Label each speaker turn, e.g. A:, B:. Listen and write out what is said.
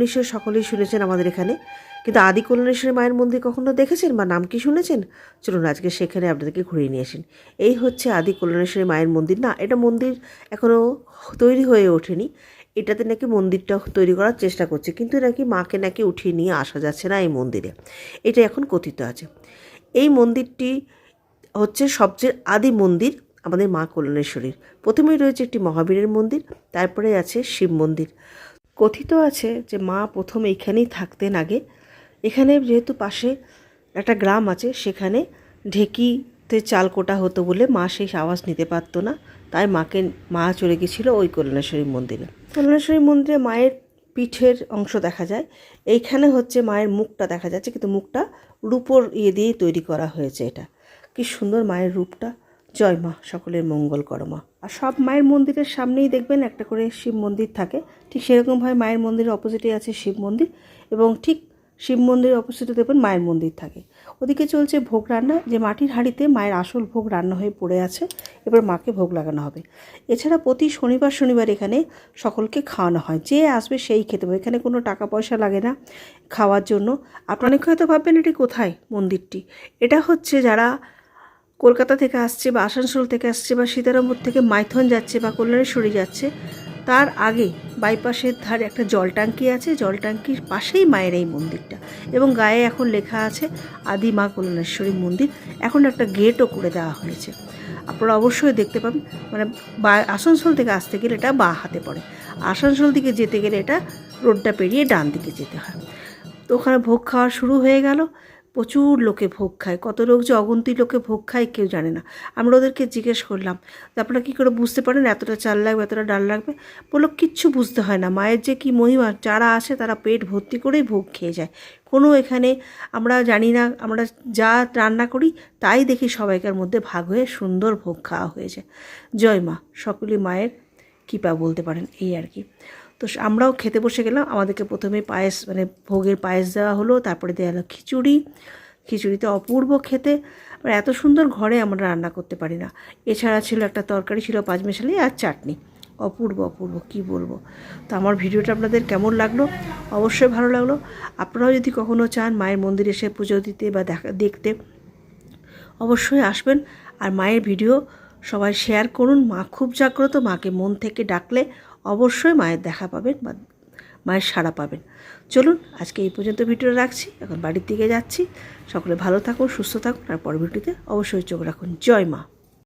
A: নিশ্চয়ই সকলেই শুনেছেন আমাদের এখানে, কিন্তু আদি কল্যাণেশ্বরী মায়ের মন্দির কখনো দেখেছেন বা নাম কি শুনেছেন? চলুন আজকে সেখানে আপনাদেরকে ঘুরিয়ে নিয়ে আসেন। এই হচ্ছে আদি কল্যাণেশ্বরী মায়ের মন্দির। না, এটা মন্দির এখনও তৈরি হয়ে ওঠেনি। এটাতে নাকি মন্দিরটা তৈরি করার চেষ্টা করছে, কিন্তু নাকি মাকে নাকি উঠিয়ে নিয়ে আসা যাচ্ছে না এই মন্দিরে, এটা এখন কথিত আছে। এই মন্দিরটি হচ্ছে সবচেয়ে আদি মন্দির আমাদের মা কল্যাণেশ্বরীর। প্রথমেই রয়েছে একটি মহাবীরের মন্দির, তারপরে আছে শিব মন্দির। কথিত আছে যে মা প্রথম এইখানেই থাকতেন আগে। এখানে যেহেতু পাশে একটা গ্রাম আছে, সেখানে ঢেকিতে চাল কোটা হতো বলে মা সেই আওয়াজ নিতে পারতো না, তাই মা চলে গেছিলো ওই কল্যাণেশ্বরী মন্দিরে। কল্যাণেশ্বরী মন্দিরে মায়ের পিঠের অংশ দেখা যায়। এইখানে হচ্ছে মায়ের মুখটা দেখা যাচ্ছে, কিন্তু মুখটা রূপোর দিয়েই তৈরি করা হয়েছে। এটা কি সুন্দর মায়ের রূপটা। জয় মা, সকলের মঙ্গল করো মা। আর সব মায়ের মন্দিরের সামনেই দেখবেন একটা করে শিব মন্দির থাকে। ঠিক সেরকমভাবে মায়ের মন্দিরের অপোজিটে আছে শিব মন্দির, এবং ঠিক শিব মন্দিরের অপোজিটে দেখবেন মায়ের মন্দির থাকে। ওদিকে চলছে ভোগ রান্না, যে মাটির হাঁড়িতে মায়ের আসল ভোগ রান্না হয়ে পড়ে আছে, এবার মাকে ভোগ লাগানো হবে। এছাড়া প্রতি শনিবার এখানে সকলকে খাওয়ানো হয়, যে আসবে সেই খেতে পারে। এখানে কোনো টাকা পয়সা লাগে না খাওয়ার জন্য। আপনারা অনেকে হয়তো ভাববেন এটি কোথায় মন্দিরটি। এটা হচ্ছে যারা কলকাতা থেকে আসছে বা আসানসোল থেকে আসছে বা সীতারামপুর থেকে মাইথন যাচ্ছে বা কল্যাণেশ্বরী যাচ্ছে, তার আগে বাইপাসের ধারে একটা জল ট্যাঙ্কি আছে, জল ট্যাঙ্কির পাশেই মায়ের এই মন্দিরটা, এবং গায়ে এখন লেখা আছে আদি মা কল্যাণেশ্বরী মন্দির। এখন একটা গেটও করে দেওয়া হয়েছে, আপনারা অবশ্যই দেখতে পাবেন। মানে আসানসোল থেকে আসতে গেলে এটা বাঁ হাতে পড়ে, আসানসোল দিকে যেতে গেলে এটা রোডটা পেরিয়ে ডান দিকে যেতে হয়। তো ওখানে ভোগ খাওয়া শুরু হয়ে গেল। প্রচুর লোকে ভোগ খায়, কত লোক যে অগুন্তি লোকে ভোগ খায় কেউ জানে না। আমরা ওদেরকে জিজ্ঞেস করলাম যে আপনারা কী করে বুঝতে পারেন এতটা চাল লাগবে এতটা ডাল লাগবে? বললো কিচ্ছু বুঝতে হয় না, মায়ের যে কী মহিমা, যারা আসে তারা পেট ভর্তি করেই ভোগ খেয়ে যায়। কোনো এখানে আমরা জানি না, আমরা যা রান্না করি তাই দেখি সবাইকার মধ্যে ভাগ হয়ে সুন্দর ভোগ খাওয়া হয়ে যায়। জয় মা, সকলেই মায়ের কৃপা বলতে পারেন, এই আর কি। তো আমরাও খেতে বসে গেলাম। আমাদেরকে প্রথমে পায়েস, মানে ভোগের পায়েস দেওয়া হলো, তারপরে দেওয়া হলো খিচুড়ি। খিচুড়িতে অপূর্ব খেতে, মানে এত সুন্দর ঘরে আমরা রান্না করতে পারি না। এছাড়া ছিল একটা তরকারি, ছিল পাঁচমেশালি আর চাটনি। অপূর্ব অপূর্ব কী বলবো। তো আমার ভিডিওটা আপনাদের কেমন লাগলো? অবশ্যই ভালো লাগলো। আপনারাও যদি কখনও চান মায়ের মন্দিরে এসে পুজো দিতে বা দেখতে, অবশ্যই আসবেন। আর মায়ের ভিডিও সবাই শেয়ার করুন। মা খুব জাগ্রত, মাকে মন থেকে ডাকলে অবশ্যই মায়ের দেখা পাবেন বা মায়ের সাড়া পাবেন। চলুন আজকে এই পর্যন্ত ভিডিওটা রাখছি, এখন বাড়ির দিকে যাচ্ছি। সকলে ভালো থাকুন, সুস্থ থাকুন, আর পরের ভিডিওতে অবশ্যই চোখ রাখুন। জয় মা।